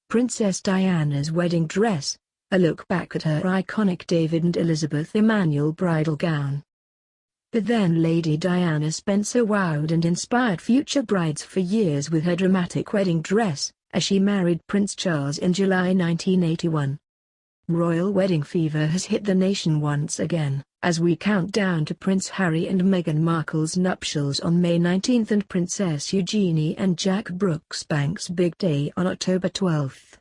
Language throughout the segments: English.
Princess Diana's wedding dress, a look back at her iconic David and Elizabeth Emanuel bridal gown. But then Lady Diana Spencer wowed and inspired future brides for years with her dramatic wedding dress, as she married Prince Charles in July 1981. Royal wedding fever has hit the nation once again, as we count down to Prince Harry and Meghan Markle's nuptials on May 19 and Princess Eugenie and Jack Brooksbank's big day on October 12.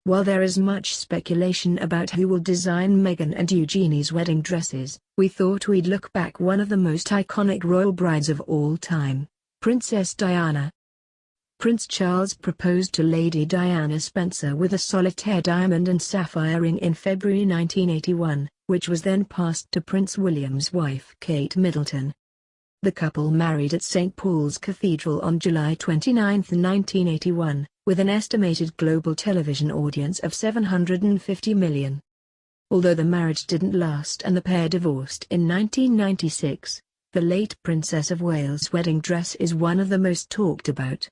While there is much speculation about who will design Meghan and Eugenie's wedding dresses, we thought we'd look back one of the most iconic royal brides of all time, Princess Diana. Prince Charles proposed to Lady Diana Spencer with a solitaire diamond and sapphire ring in February 1981, which was then passed to Prince William's wife Kate Middleton. The couple married at St. Paul's Cathedral on July 29, 1981, with an estimated global television audience of 750 million. Although the marriage didn't last and the pair divorced in 1996, the late Princess of Wales' wedding dress is one of the most talked about.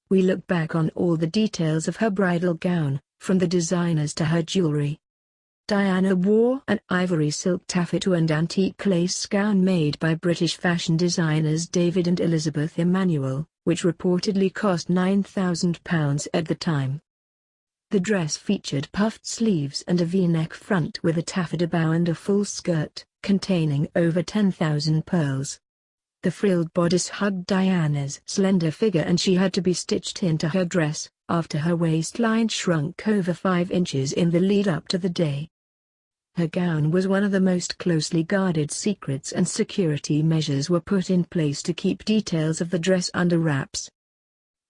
We look back on all the details of her bridal gown, from the designers to her jewelry. Diana wore an ivory silk taffeta and antique lace gown made by British fashion designers David and Elizabeth Emanuel, which reportedly cost £9,000 at the time. The dress featured puffed sleeves and a V-neck front with a taffeta bow and a full skirt, containing over 10,000 pearls. The frilled bodice hugged Diana's slender figure and she had to be stitched into her dress, after her waistline shrunk over 5 inches in the lead-up to the day. Her gown was one of the most closely guarded secrets and security measures were put in place to keep details of the dress under wraps.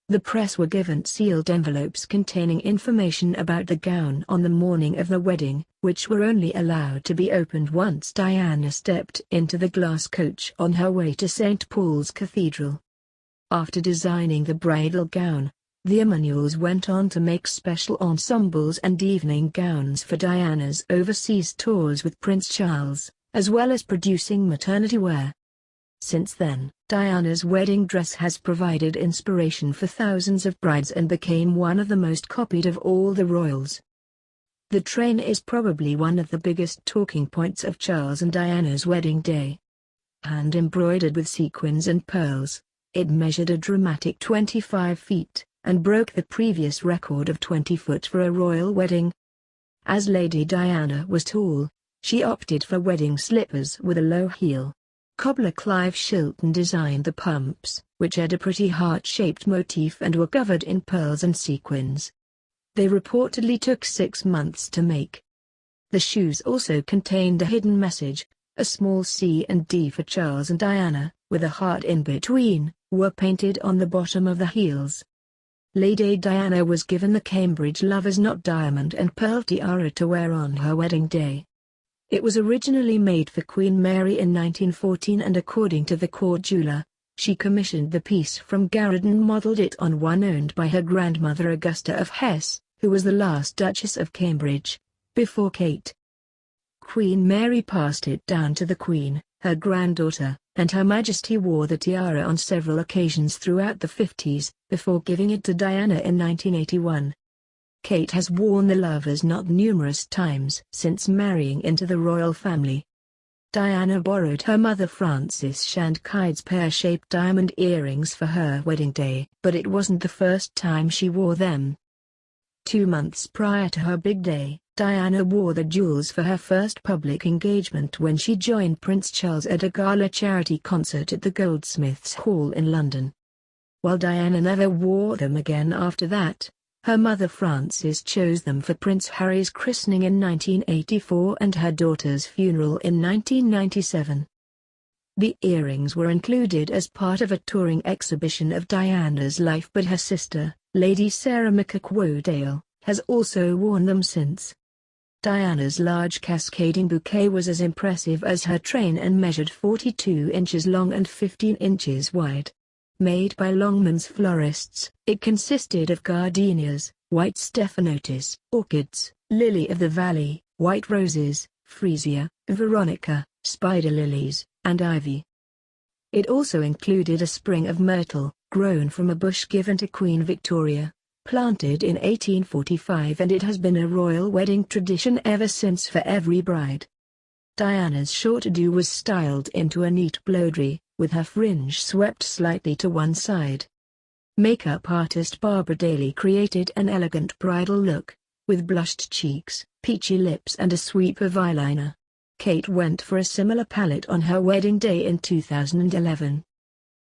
The press were given sealed envelopes containing information about the gown on the morning of the wedding, which were only allowed to be opened once Diana stepped into the glass coach on her way to St. Paul's Cathedral. After designing the bridal gown, the Emanuels went on to make special ensembles and evening gowns for Diana's overseas tours with Prince Charles, as well as producing maternity wear. Since then, Diana's wedding dress has provided inspiration for thousands of brides and became one of the most copied of all the royals. The train is probably one of the biggest talking points of Charles and Diana's wedding day. Hand embroidered with sequins and pearls, it measured a dramatic 25 feet, and broke the previous record of 20 foot for a royal wedding. As Lady Diana was tall, she opted for wedding slippers with a low heel. Cobbler Clive Shilton designed the pumps, which had a pretty heart-shaped motif and were covered in pearls and sequins. They reportedly took 6 months to make. The shoes also contained a hidden message, a small C and D for Charles and Diana, with a heart in between, were painted on the bottom of the heels. Lady Diana was given the Cambridge Lovers Knot diamond and pearl tiara to wear on her wedding day. It was originally made for Queen Mary in 1914 and according to the court jeweler, she commissioned the piece from Garrett and modelled it on one owned by her grandmother Augusta of Hesse, who was the last Duchess of Cambridge, before Kate. Queen Mary passed it down to the Queen, her granddaughter, and Her Majesty wore the tiara on several occasions throughout the 50s, before giving it to Diana in 1981. Kate has worn the Lovers Knot numerous times since marrying into the royal family. Diana borrowed her mother Frances Shandkyde's pear-shaped diamond earrings for her wedding day, but it wasn't the first time she wore them. 2 months prior to her big day, Diana wore the jewels for her first public engagement when she joined Prince Charles at a gala charity concert at the Goldsmiths Hall in London. While Diana never wore them again after that, her mother Frances chose them for Prince Harry's christening in 1984 and her daughter's funeral in 1997. The earrings were included as part of a touring exhibition of Diana's life, but her sister, Lady Sarah McCorquodale, has also worn them since. Diana's large cascading bouquet was as impressive as her train and measured 42 inches long and 15 inches wide. Made by Longman's florists, it consisted of gardenias, white stephanotis, orchids, lily of the valley, white roses, freesia, veronica, spider lilies, and ivy. It also included a sprig of myrtle, grown from a bush given to Queen Victoria, planted in 1845, and it has been a royal wedding tradition ever since for every bride. Diana's short do was styled into a neat blowdry, with her fringe swept slightly to one side. Makeup artist Barbara Daly created an elegant bridal look, with blushed cheeks, peachy lips and a sweep of eyeliner. Kate went for a similar palette on her wedding day in 2011.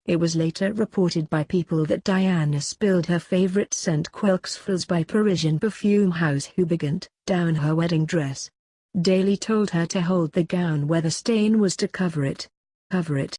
It was later reported by People that Diana spilled her favorite scent Quelques by Parisian perfume house Houbigant down her wedding dress. Daly told her to hold the gown where the stain was to cover it. Cover it.